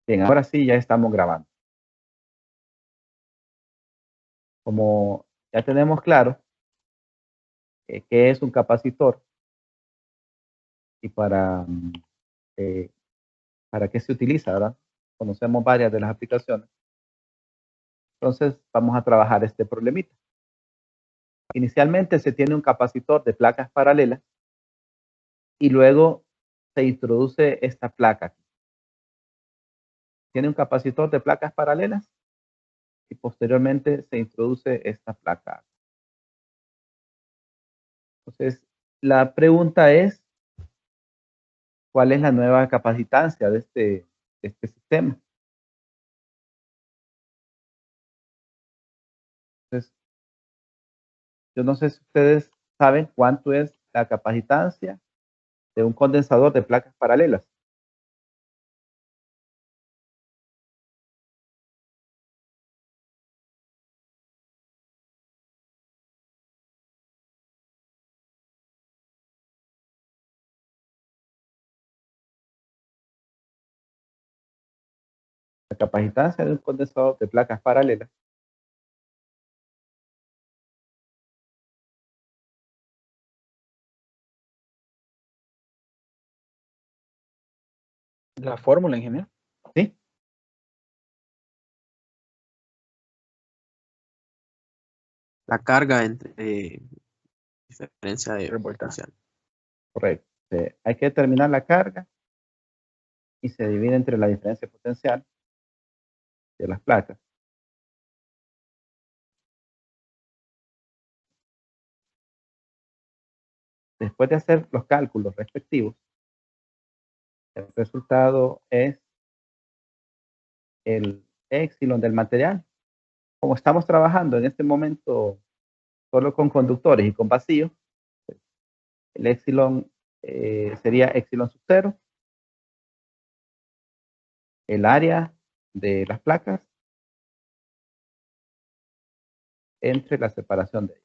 Bien, ahora sí ya estamos grabando. Como ya tenemos claro qué es un capacitor y eh, para qué se utiliza, ¿verdad? Conocemos varias de las aplicaciones. Entonces vamos a trabajar este problemita. Inicialmente se tiene un capacitor de placas paralelas y luego se introduce esta placa. Tiene un capacitor de placas paralelas y posteriormente se introduce esta placa. Entonces, la pregunta es, ¿cuál es la nueva capacitancia de este sistema? Entonces, yo no sé si ustedes saben cuánto es la capacitancia de un condensador de placas paralelas. La capacitancia de un condensador de placas paralelas La fórmula, ingeniero. ¿sí? La carga entre diferencia de El voltaje. potencial. Correcto. Hay que determinar la carga y se divide entre la diferencia potencial de las placas. Después de hacer los cálculos respectivos, el resultado es el épsilon del material. Como estamos trabajando en este momento solo con conductores y con vacío, el épsilon sería épsilon sub 0, el área de las placas entre la separación de ellas.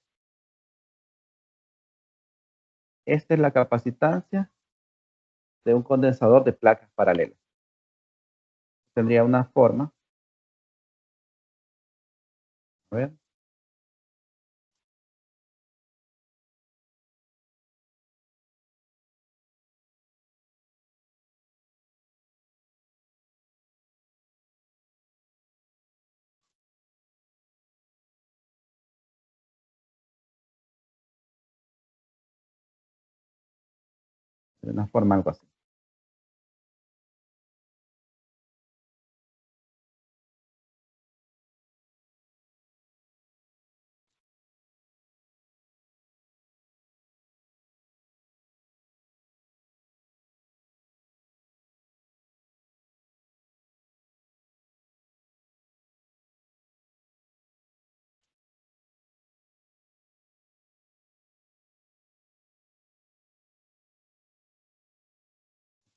Esta es la capacitancia de un condensador de placas paralelas. Tendría una forma, a ver, de una forma algo así.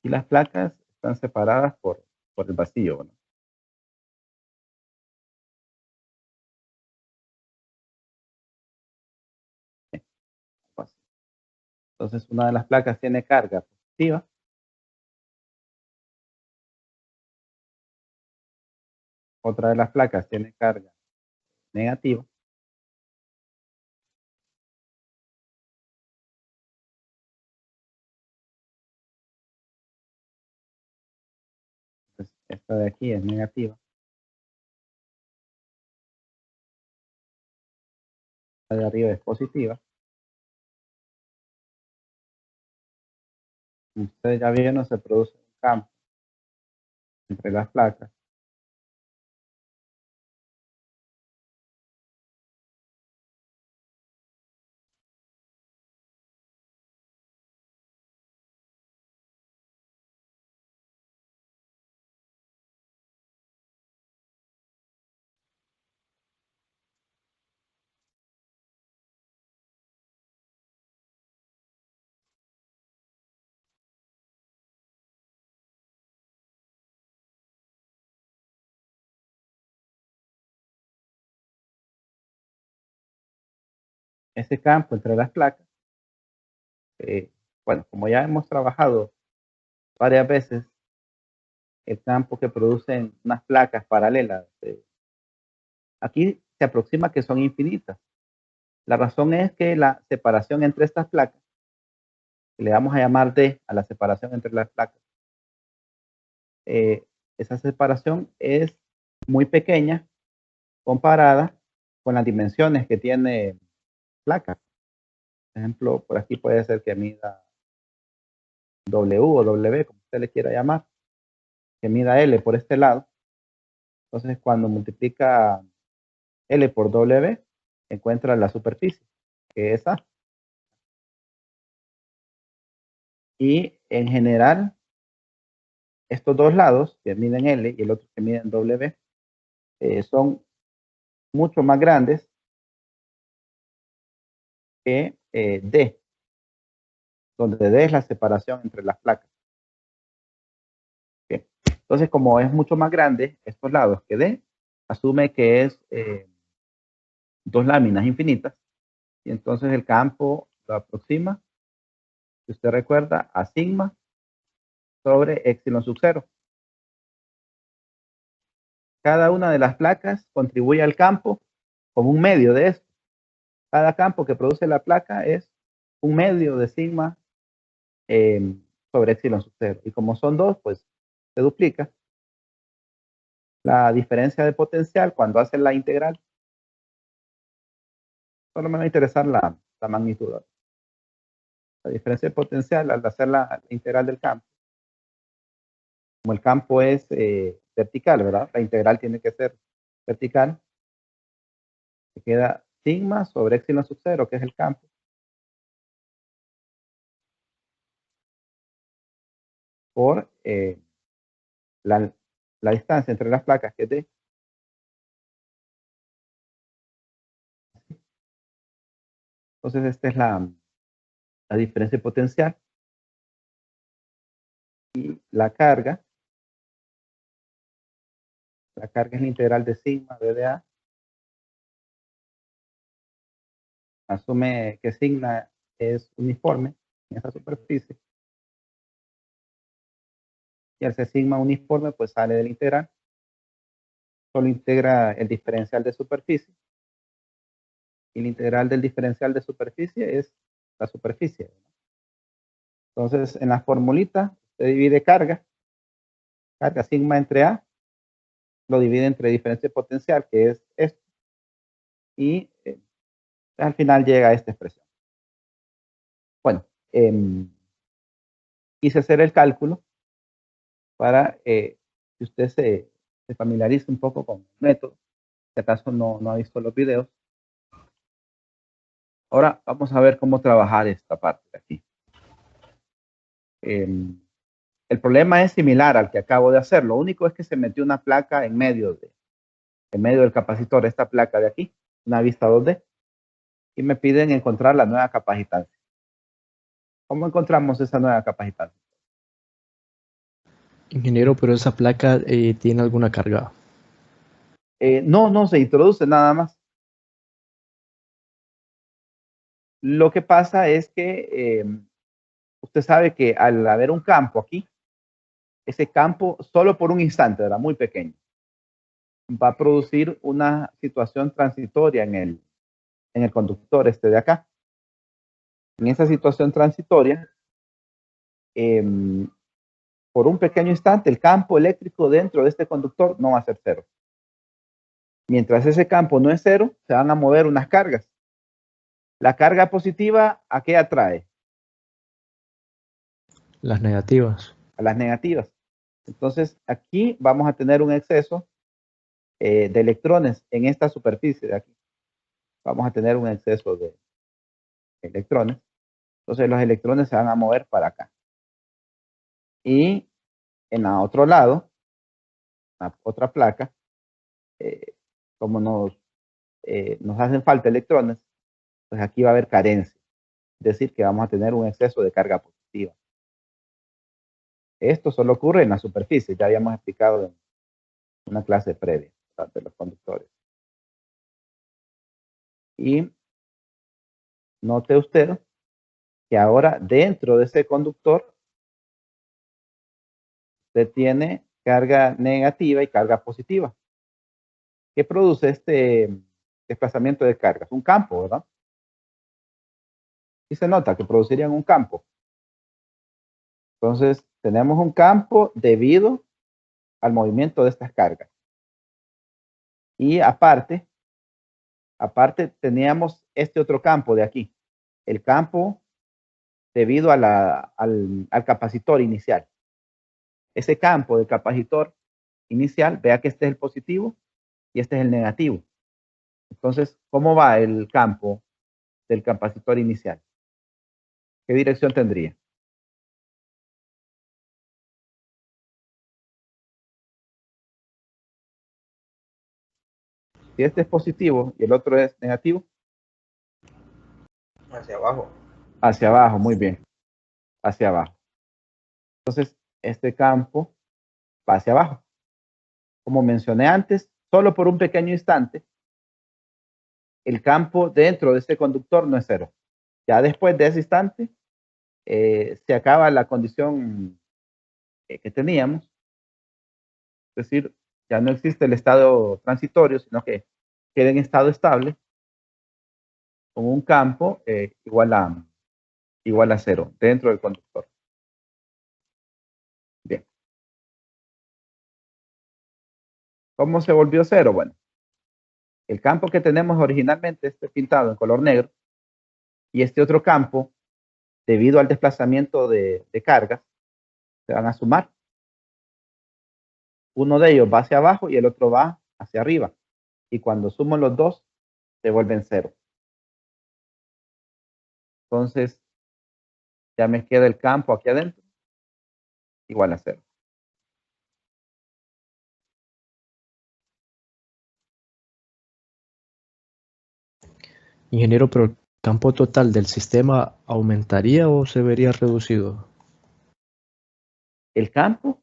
Y las placas están separadas por el vacío, ¿no? Así. Entonces, una de las placas tiene carga positiva, otra de las placas tiene carga negativa, entonces esta de aquí es negativa, esta de arriba es positiva. Ustedes ya vieron, se produce un campo entre las placas. Ese campo entre las placas, bueno, como ya hemos trabajado varias veces el campo que producen unas placas paralelas. Aquí se aproxima que son infinitas. La razón es que la separación entre estas placas, que le vamos a llamar D a la separación entre las placas, esa separación es muy pequeña comparada con las dimensiones que tiene placa. Por ejemplo, por aquí puede ser que mida W o W, como usted le quiera llamar, que mida L por este lado. Entonces, cuando multiplica L por W, encuentra la superficie, que es A. Y en general, estos dos lados, que miden L y el otro que miden W, son mucho más grandes que D, donde D es la separación entre las placas. ¿Okay? Entonces, como es mucho más grande estos lados que D, asume que es dos láminas infinitas, y entonces el campo lo aproxima, si usted recuerda, a sigma sobre epsilon sub 0. Cada una de las placas contribuye al campo como un medio de esto. Cada campo que produce la placa es un medio de sigma sobre epsilon sub 0. Y como son dos, pues se duplica. La diferencia de potencial cuando hace la integral, solo me va a interesar la magnitud. La diferencia de potencial al hacer la integral del campo. Como el campo es vertical, ¿verdad? La integral tiene que ser vertical. Se queda sigma sobre epsilon sub 0, que es el campo. Por la distancia entre las placas, que es D. Entonces, esta es la diferencia de potencial. Y la carga es la integral de sigma de dA. Asume que sigma es uniforme en esa superficie. Y al ser sigma uniforme, pues sale del integral. Solo integra el diferencial de superficie. Y la integral del diferencial de superficie es la superficie. Entonces, en la formulita se divide carga sigma entre A, lo divide entre diferencia de potencial, que es esto, y al final llega a esta expresión. Bueno, quise hacer el cálculo para que usted se familiarice un poco con el método, si acaso no ha visto los videos. Ahora vamos a ver cómo trabajar esta parte de aquí. El problema es similar al que acabo de hacer. Lo único es que se metió una placa en medio del capacitor, esta placa de aquí, una vista 2D, y me piden encontrar la nueva capacitancia. ¿Cómo encontramos esa nueva capacitancia? Ingeniero, pero esa placa tiene alguna carga. No se introduce nada más. Lo que pasa es que usted sabe que al haber un campo aquí, ese campo solo por un instante, ¿verdad? Muy pequeño, va a producir una situación transitoria en el conductor este de acá. En esa situación transitoria, por un pequeño instante, el campo eléctrico dentro de este conductor no va a ser cero. Mientras ese campo no es cero, se van a mover unas cargas. La carga positiva, ¿a qué atrae? Las negativas. A las negativas. Entonces, aquí vamos a tener un exceso de electrones en esta superficie de aquí. Vamos a tener un exceso de electrones. Entonces, los electrones se van a mover para acá. Y en el otro lado, la otra placa, como nos hacen falta electrones, pues aquí va a haber carencia. Es decir, que vamos a tener un exceso de carga positiva. Esto solo ocurre en la superficie, ya habíamos explicado en una clase previa de los conductores. Y note usted que ahora dentro de ese conductor usted tiene carga negativa y carga positiva. ¿Qué produce este desplazamiento de cargas? Un campo, ¿verdad? Y se nota que producirían un campo. Entonces, tenemos un campo debido al movimiento de estas cargas. Y aparte teníamos este otro campo de aquí. El campo debido a al capacitor inicial. Ese campo del capacitor inicial, vea que este es el positivo y este es el negativo. Entonces, ¿cómo va el campo del capacitor inicial? ¿Qué dirección tendría? Si este es positivo y el otro es negativo. Hacia abajo. Hacia abajo, muy bien. Hacia abajo. Entonces, este campo va hacia abajo. Como mencioné antes, solo por un pequeño instante, el campo dentro de este conductor no es cero. Ya después de ese instante, se acaba la condición que teníamos. Es decir, ya no existe el estado transitorio, sino que queda en estado estable con un campo igual a cero dentro del conductor. Bien. ¿Cómo se volvió cero? Bueno, el campo que tenemos originalmente, este pintado en color negro, y este otro campo, debido al desplazamiento de cargas, se van a sumar. Uno de ellos va hacia abajo y el otro va hacia arriba. Y cuando sumo los dos, se vuelven cero. Entonces, ya me queda el campo aquí adentro, igual a cero. Ingeniero, pero el campo total del sistema aumentaría o se vería reducido. El campo,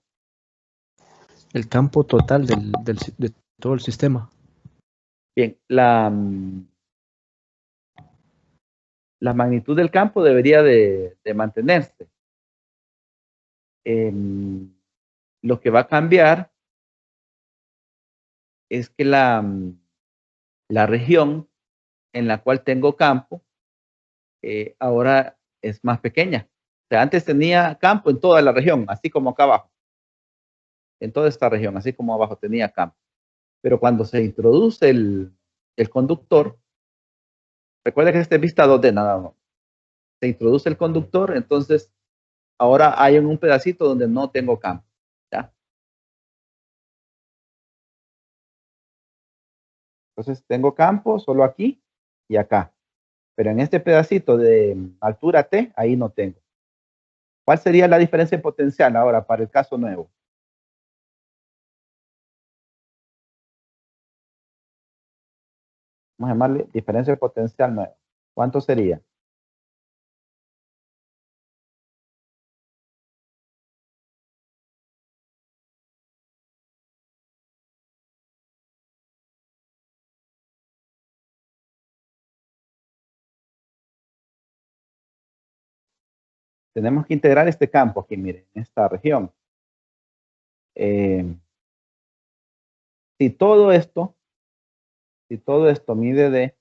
El campo total de todo el sistema. bien, la magnitud del campo debería de mantenerse. Lo que va a cambiar es que la región en la cual tengo campo ahora es más pequeña. O sea, antes tenía campo en toda la región, así como acá abajo. En toda esta región, así como abajo tenía campo. Pero cuando se introduce el conductor, recuerda que este es vista 2D nada más. Se introduce el conductor, entonces ahora hay un pedacito donde no tengo campo. ¿Ya? Entonces tengo campo solo aquí y acá. Pero en este pedacito de altura T, ahí no tengo. ¿Cuál sería la diferencia potencial ahora para el caso nuevo? Vamos a llamarle diferencia potencial nueva. ¿Cuánto sería? Tenemos que integrar este campo aquí, miren, en esta región. Si todo esto mide D,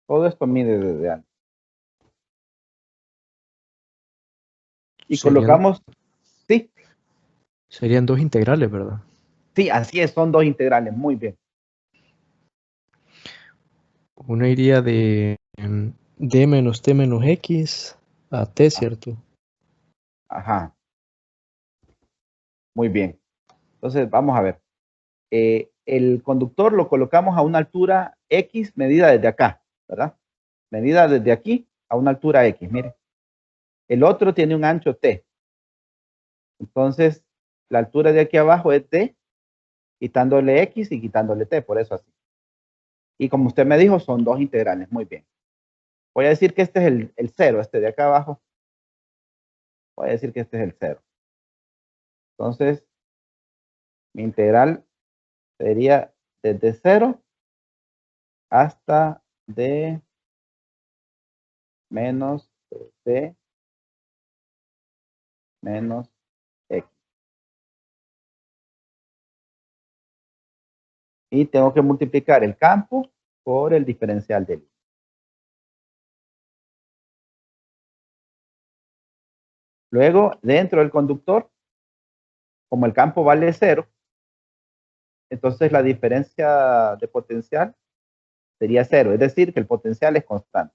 todo esto mide de alto. Y colocamos, sí, Serían dos integrales, ¿verdad? sí, así es, son dos integrales, muy bien. Uno iría de d menos t menos x a t, ¿cierto? Ajá, muy bien. Entonces, vamos a ver. El conductor lo colocamos a una altura X medida desde acá, ¿verdad? Medida desde aquí a una altura X, mire. El otro tiene un ancho T. Entonces, la altura de aquí abajo es T, quitándole X y quitándole T, por eso así. Y como usted me dijo, son dos integrales, muy bien. Voy a decir que este es el cero, este de acá abajo. Voy a decir que este es el cero. Entonces, mi integral sería desde 0 hasta d menos t menos X. Y tengo que multiplicar el campo por el diferencial del I. Luego, dentro del conductor, como el campo vale 0, entonces la diferencia de potencial sería 0, es decir, que el potencial es constante.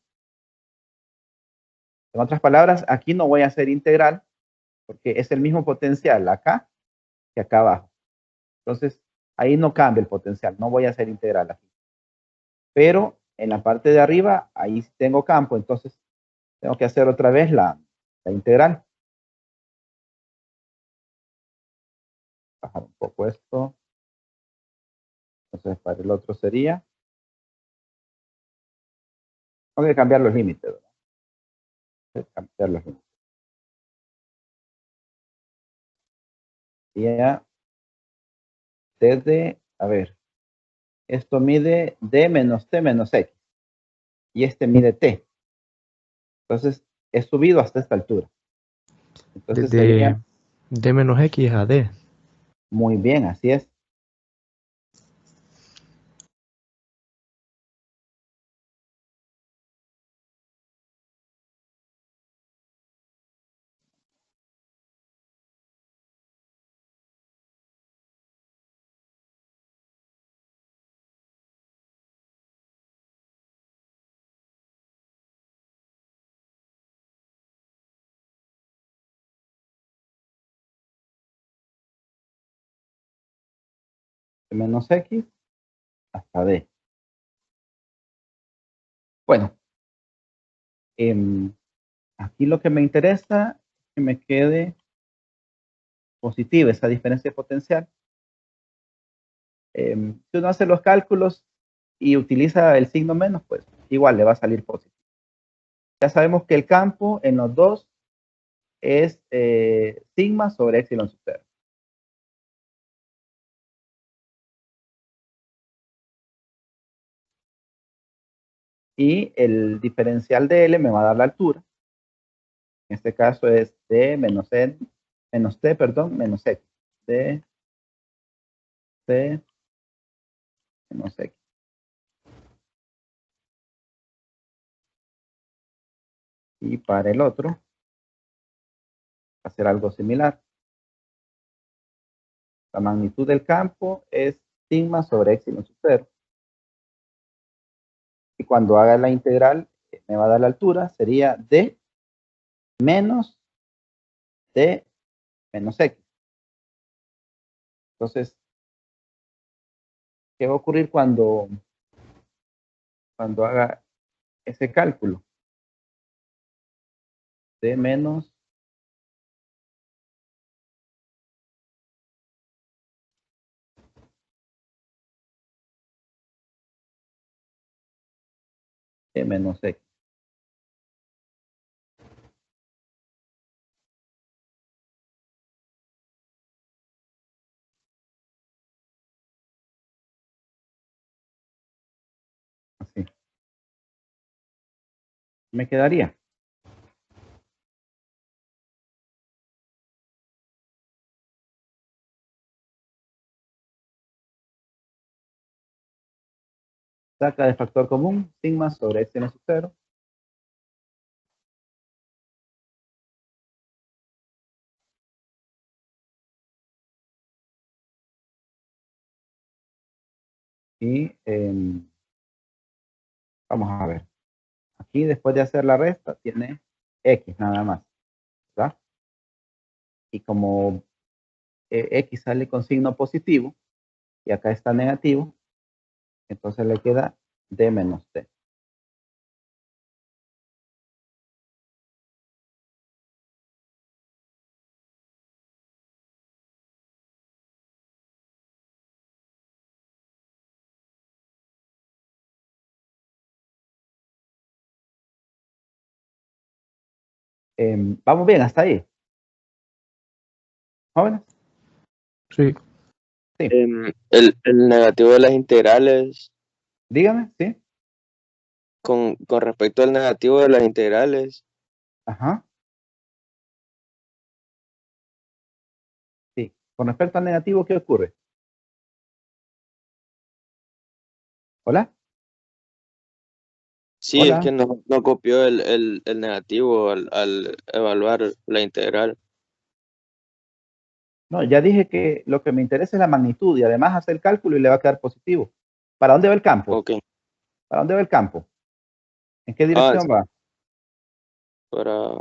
En otras palabras, aquí no voy a hacer integral, porque es el mismo potencial acá que acá abajo. Entonces, ahí no cambia el potencial, no voy a hacer integral aquí. Pero en la parte de arriba, ahí sí tengo campo, entonces tengo que hacer otra vez la integral. Bajar un poco esto. Entonces, para el otro sería. Tengo que cambiar los límites, ¿verdad? Cambiar los límites. Y ya, desde, a ver, esto mide D menos T menos X. Y este mide T. Entonces, he subido hasta esta altura. Entonces Desde sería D menos X a D. muy bien, así es. De menos X hasta D. Bueno, aquí lo que me interesa es que me quede positiva esa diferencia potencial. Si uno hace los cálculos y utiliza el signo menos, pues igual le va a salir positivo. Ya sabemos que el campo en los dos es sigma sobre epsilon sub 0. Y el diferencial de L me va a dar la altura. En este caso es D menos N, menos T, perdón, menos X. D, T, menos X. Y para el otro, hacer algo similar. La magnitud del campo es sigma sobre epsilon sub 0. Y cuando haga la integral, me va a dar la altura, sería D menos D menos X. Entonces, ¿qué va a ocurrir cuando haga ese cálculo? D menos D menos X. Así. Me quedaría. Saca de factor común, sigma sobre epsilon sub 0. Y vamos a ver. Aquí después de hacer la resta tiene X nada más, ¿verdad? Y como X sale con signo positivo y acá está negativo, entonces le queda D menos T. Vamos bien hasta ahí, jóvenes. Sí. Sí, El negativo de las integrales, dígame, sí. con respecto al negativo de las integrales, Ajá. Con respecto al negativo, ¿qué ocurre? ¿Hola? Sí, Hola. es que no copió el negativo al evaluar la integral. No, ya dije que lo que me interesa es la magnitud y además hacer el cálculo y le va a quedar positivo. ¿Para dónde va el campo? Ok. ¿Para dónde va el campo? ¿En qué Ah, dirección va? para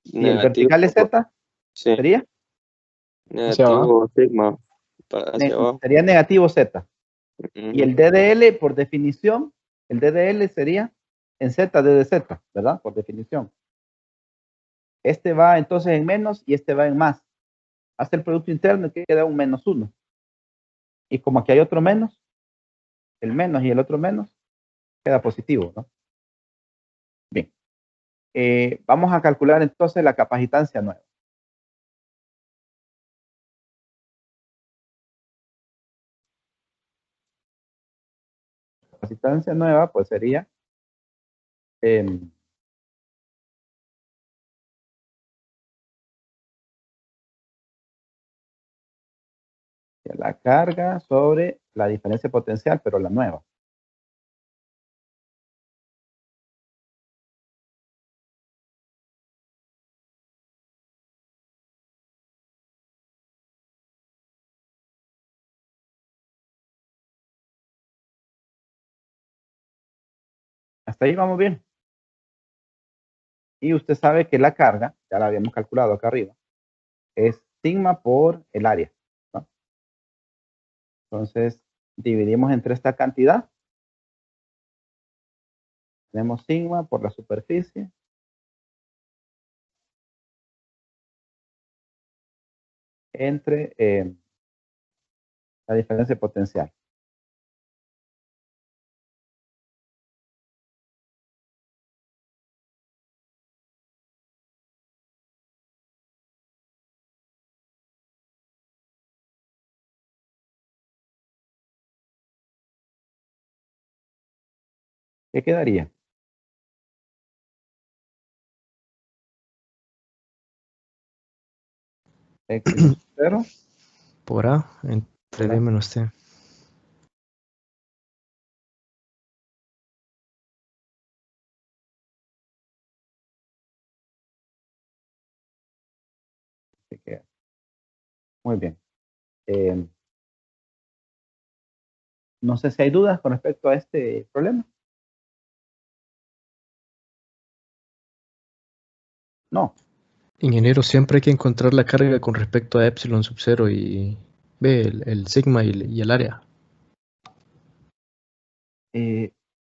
¿Y el negativo, vertical es Z? sí, ¿Sería? Hacia abajo. negativo sigma hacia abajo. Sería negativo Z. Y Ujú. el DDL, por definición, el DDL sería en Z D de Z, ¿verdad? Por definición. Este va entonces en menos y este va en más. Hace el producto interno y queda un -1. Y como aquí hay otro menos, el menos y el otro menos, queda positivo, ¿no? Bien. Vamos a calcular entonces la capacitancia nueva. La capacitancia nueva, pues sería la carga sobre la diferencia potencial, pero la nueva. Hasta ahí vamos bien. Y usted sabe que la carga, ya la habíamos calculado acá arriba, es sigma por el área, ¿no? Entonces, dividimos entre esta cantidad. Tenemos sigma por la superficie. Entre la diferencia potencial. ¿Qué quedaría? X menos 0. Por A entre D menos T. Muy bien. No sé si hay dudas con respecto a este problema. No. Ingeniero, siempre hay que encontrar la carga con respecto a epsilon sub 0 y B, el sigma y el área.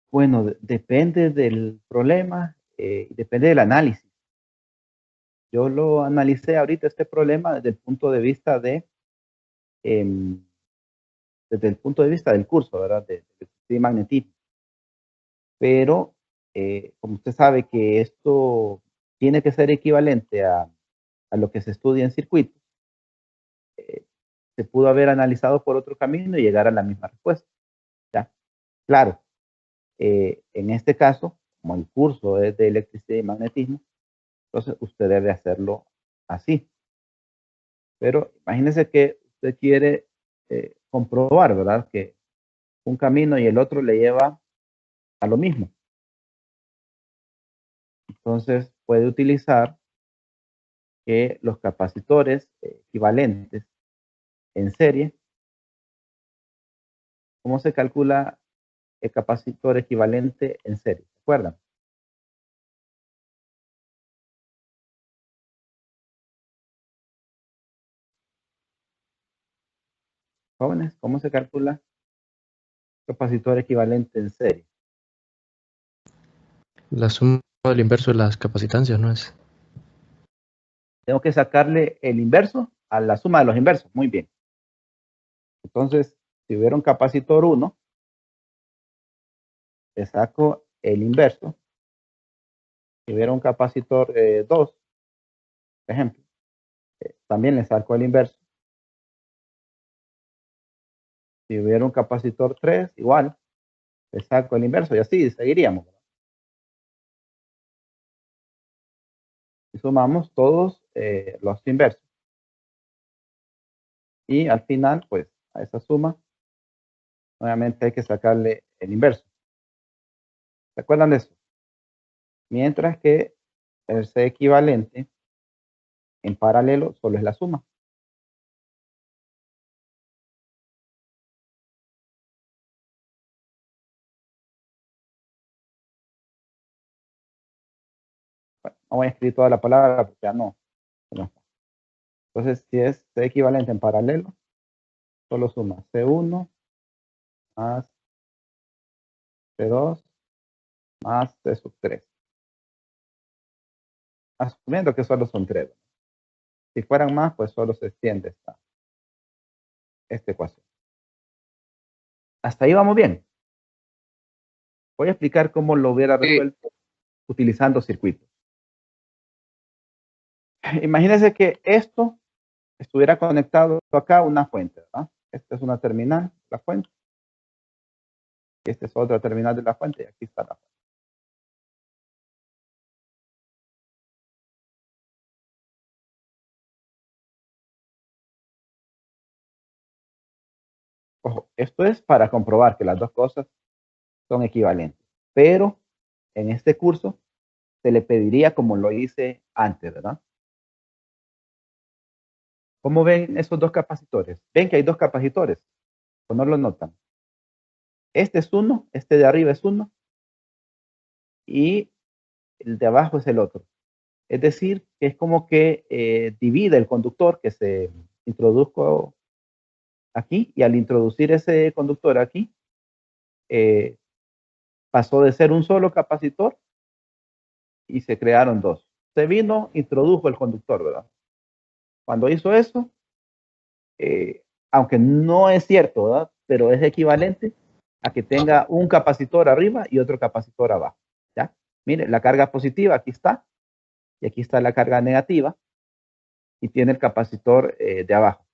Bueno, depende del problema, depende del análisis. Yo lo analicé ahorita este problema desde el punto de vista desde el punto de vista del curso, ¿verdad? De magnetismo. Pero, como usted sabe que esto tiene que ser equivalente a lo que se estudia en circuitos, se pudo haber analizado por otro camino y llegar a la misma respuesta. ¿Ya? Claro, en este caso, como el curso es de electricidad y magnetismo, entonces usted debe hacerlo así. Pero imagínese que usted quiere comprobar, ¿verdad? Que un camino y el otro le lleva a lo mismo. Entonces puede utilizar que los capacitores equivalentes en serie. ¿Cómo se calcula el capacitor equivalente en serie? ¿Se acuerdan? Jóvenes, ¿cómo se calcula capacitor equivalente en serie? La suma del inverso de las capacitancias, ¿no es? Tengo que sacarle el inverso a la suma de los inversos. Muy bien. Entonces, si hubiera un capacitor 1, le saco el inverso. Si hubiera un capacitor 2, por ejemplo, también le saco el inverso. Si hubiera un capacitor 3, igual, le saco el inverso y así seguiríamos. Y sumamos todos los inversos. Y al final, pues, a esa suma, nuevamente hay que sacarle el inverso. ¿Se acuerdan de eso? Mientras que el C equivalente en paralelo solo es la suma. Bueno, no voy a escribir toda la palabra porque ya no. Entonces, si es C equivalente en paralelo, solo suma C1 más C2 más C sub 3. Asumiendo que solo son 3. Si fueran más, pues solo se extiende esta ecuación. Hasta ahí vamos bien. Voy a explicar cómo lo hubiera resuelto utilizando circuitos. Imagínense que esto estuviera conectado acá a una fuente, ¿verdad? Esta es una terminal, la fuente. Esta es otra terminal de la fuente y aquí está la fuente. Ojo, esto es para comprobar que las dos cosas son equivalentes. Pero en este curso se le pediría como lo hice antes, ¿verdad? ¿Cómo ven esos dos capacitores? Ven que hay dos capacitores, o no lo notan. Este es uno, este de arriba es uno, y el de abajo es el otro. Es decir, que es como que divide el conductor que se introdujo aquí, y al introducir ese conductor aquí, pasó de ser un solo capacitor y se crearon dos. Se vino, introdujo el conductor, ¿verdad? Cuando hizo eso, aunque no es cierto, ¿verdad? Pero es equivalente a que tenga un capacitor arriba y otro capacitor abajo, ¿ya? Mire, la carga positiva aquí está, y aquí está la carga negativa, y tiene el capacitor de abajo.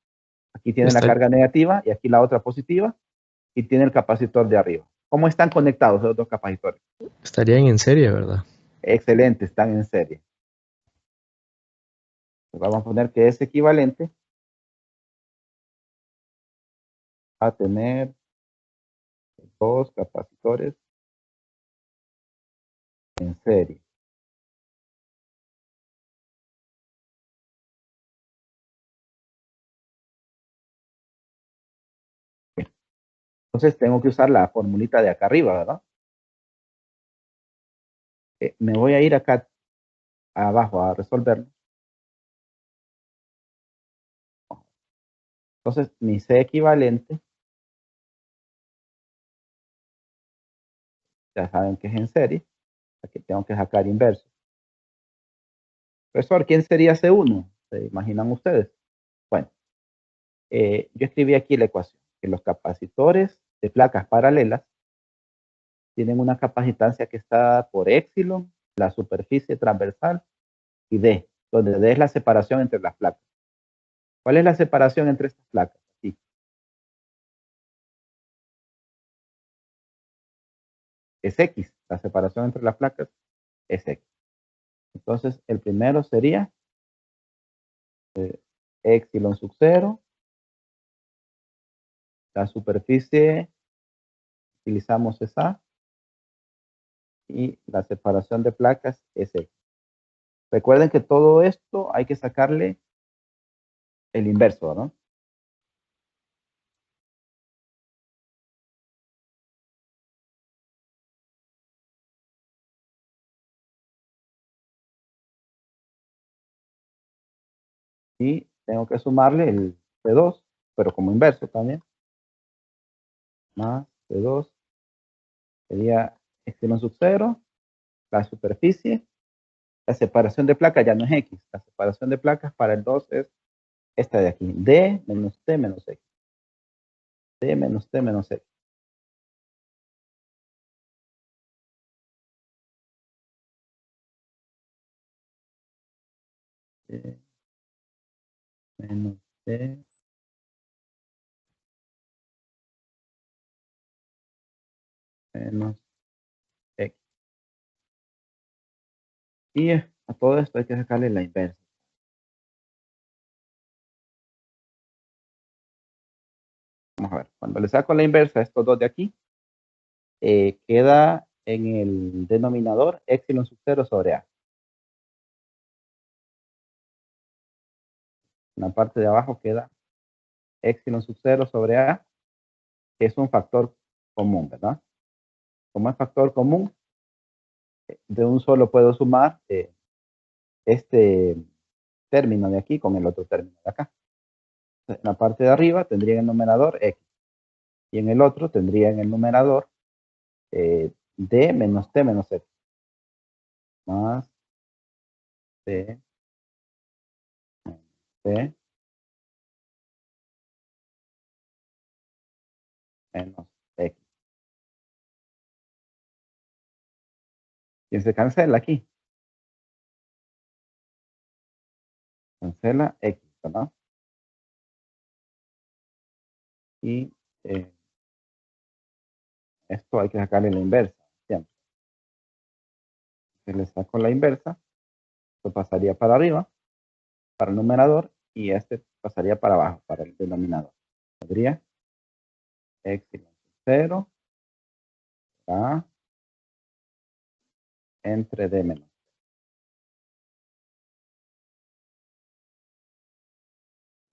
Aquí tiene la carga negativa y aquí la otra positiva, y tiene el capacitor de arriba. ¿Cómo están conectados los dos capacitores? Estarían en serie, ¿verdad? Excelente, están en serie. Vamos a poner que es equivalente a tener dos capacitores en serie. Entonces tengo que usar la formulita de acá arriba, ¿verdad? Me voy a ir acá abajo a resolverlo. Entonces mi C equivalente, ya saben que es en serie, aquí tengo que sacar inverso. Profesor, ¿quién sería C1? ¿Se imaginan ustedes? Bueno, yo escribí aquí la ecuación, que los capacitores de placas paralelas tienen una capacitancia que está por épsilon, la superficie transversal, y D, donde D es la separación entre las placas. ¿Cuál es la separación entre estas placas? Aquí. Es X, la separación entre las placas es X. Entonces, el primero sería épsilon sub 0, la superficie, utilizamos esa, y la separación de placas es X. Recuerden que todo esto hay que sacarle el inverso, ¿no? Y tengo que sumarle el P2, pero como inverso también. Más P2 sería epsilon sub 0, la superficie. La separación de placas ya no es X. La separación de placas para el 2 es esta de aquí. D menos T menos X. D menos T menos X. D menos T menos X. Y a todo esto hay que sacarle la inversa. Vamos a ver, cuando le saco la inversa a estos dos de aquí, queda en el denominador epsilon sub 0 sobre A. En la parte de abajo queda epsilon sub 0 sobre A, que es un factor común, ¿verdad? Como es factor común, de un solo puedo sumar este término de aquí con el otro término de acá. En la parte de arriba tendría en el numerador X y en el otro tendría en el numerador D menos T menos X más T menos T menos X. Y se cancela aquí. Cancela X, ¿verdad? Y esto hay que sacarle la inversa, siempre. Si le saco la inversa, esto pasaría para arriba, para el numerador, y este pasaría para abajo, para el denominador. Podría epsilon 0 A entre D menos.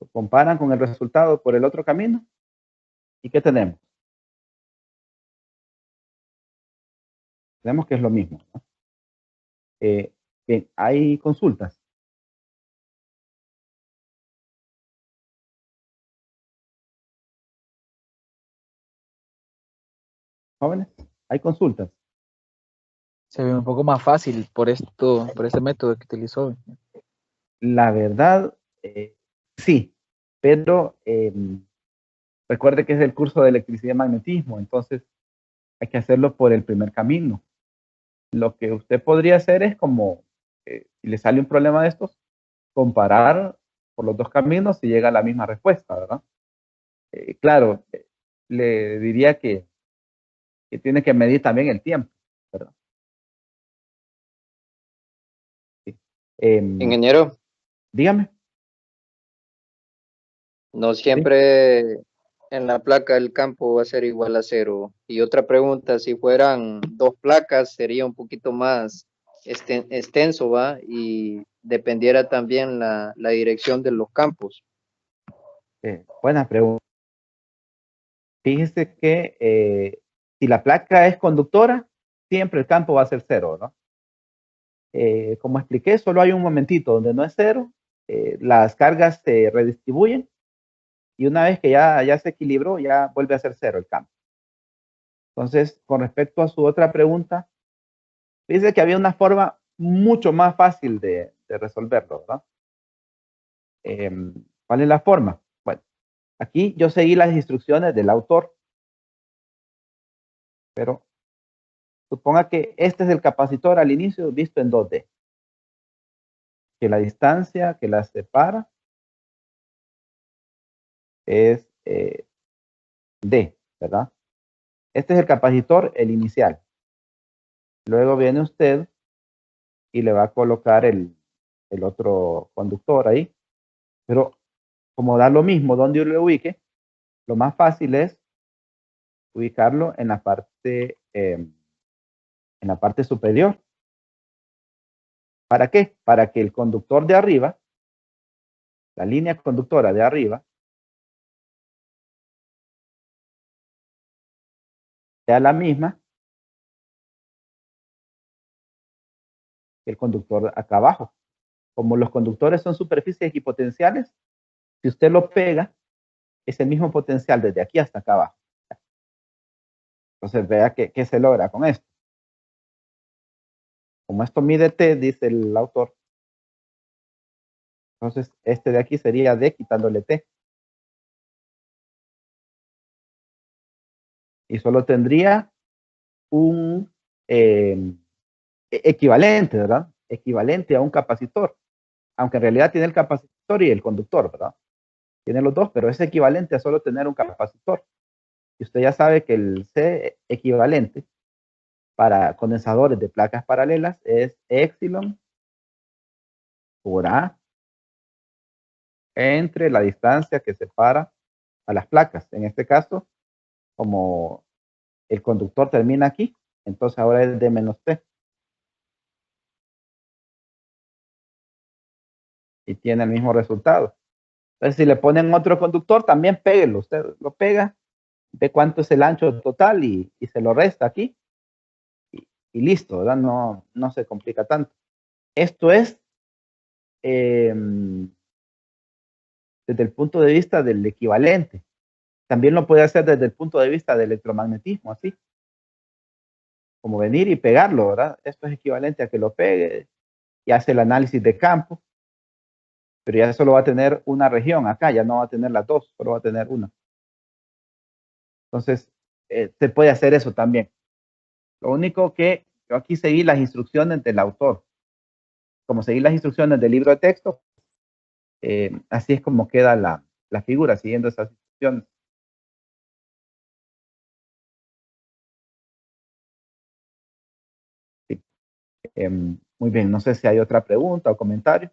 Lo comparan con el resultado por el otro camino. ¿Y qué tenemos? Tenemos que es lo mismo, ¿no? Bien, hay consultas. Jóvenes, hay consultas. Se ve un poco más fácil por este método que utilizó. La verdad, sí, pero recuerde que es el curso de electricidad y magnetismo, entonces hay que hacerlo por el primer camino. Lo que usted podría hacer es como, si le sale un problema de estos, comparar por los dos caminos y llega a la misma respuesta, ¿verdad? Claro, le diría que tiene que medir también el tiempo, ¿verdad? Sí. Ingeniero, Dígame. no siempre en la placa el campo va a ser igual a 0. Y otra pregunta, si fueran 2 placas sería un poquito más extenso, ¿va? Y dependiera también la dirección de los campos. Buena pregunta. Fíjese que si la placa es conductora, siempre el campo va a ser 0, ¿no? Como expliqué, solo hay un momentito donde no es 0, las cargas se redistribuyen y una vez que ya se equilibró, ya vuelve a ser 0 el campo. Entonces, con respecto a su otra pregunta, dice que había una forma mucho más fácil de resolverlo, ¿verdad? ¿Cuál es la forma? Bueno, aquí yo seguí las instrucciones del autor, pero suponga que este es el capacitor al inicio visto en 2D. Que la distancia que las separa es D, ¿verdad? Este es el capacitor, el inicial. Luego viene usted y le va a colocar el otro conductor ahí. Pero como da lo mismo donde yo lo ubique, lo más fácil es ubicarlo en la parte superior. ¿Para qué? Para que el conductor de arriba, la línea conductora de arriba, sea la misma que el conductor acá abajo. Como los conductores son superficies equipotenciales, si usted lo pega, es el mismo potencial desde aquí hasta acá abajo. Entonces vea qué se logra con esto. Como esto mide T, dice el autor, entonces este de aquí sería D quitándole T. Y solo tendría un equivalente, ¿verdad? Equivalente a un capacitor. Aunque en realidad tiene el capacitor y el conductor, ¿verdad? Tiene los dos, pero es equivalente a solo tener un capacitor. Y usted ya sabe que el C equivalente para condensadores de placas paralelas es epsilon por A entre la distancia que separa a las placas. En este caso, como el conductor termina aquí, entonces ahora es D menos T. Y tiene el mismo resultado. Entonces, si le ponen otro conductor, también péguelo. Usted lo pega, ve cuánto es el ancho total y se lo resta aquí. Y listo, ¿verdad? No se complica tanto. Esto es desde el punto de vista del equivalente. También lo puede hacer desde el punto de vista del electromagnetismo, así. Como venir y pegarlo, ¿verdad? Esto es equivalente a que lo pegue y hace el análisis de campo, pero ya solo va a tener una región acá, ya no va a tener las dos, solo va a tener una. Entonces, se puede hacer eso también. Lo único que yo aquí seguí las instrucciones del autor. Como seguí las instrucciones del libro de texto, así es como queda la figura, siguiendo esas instrucciones. Sí. Muy bien, no sé si hay otra pregunta o comentario.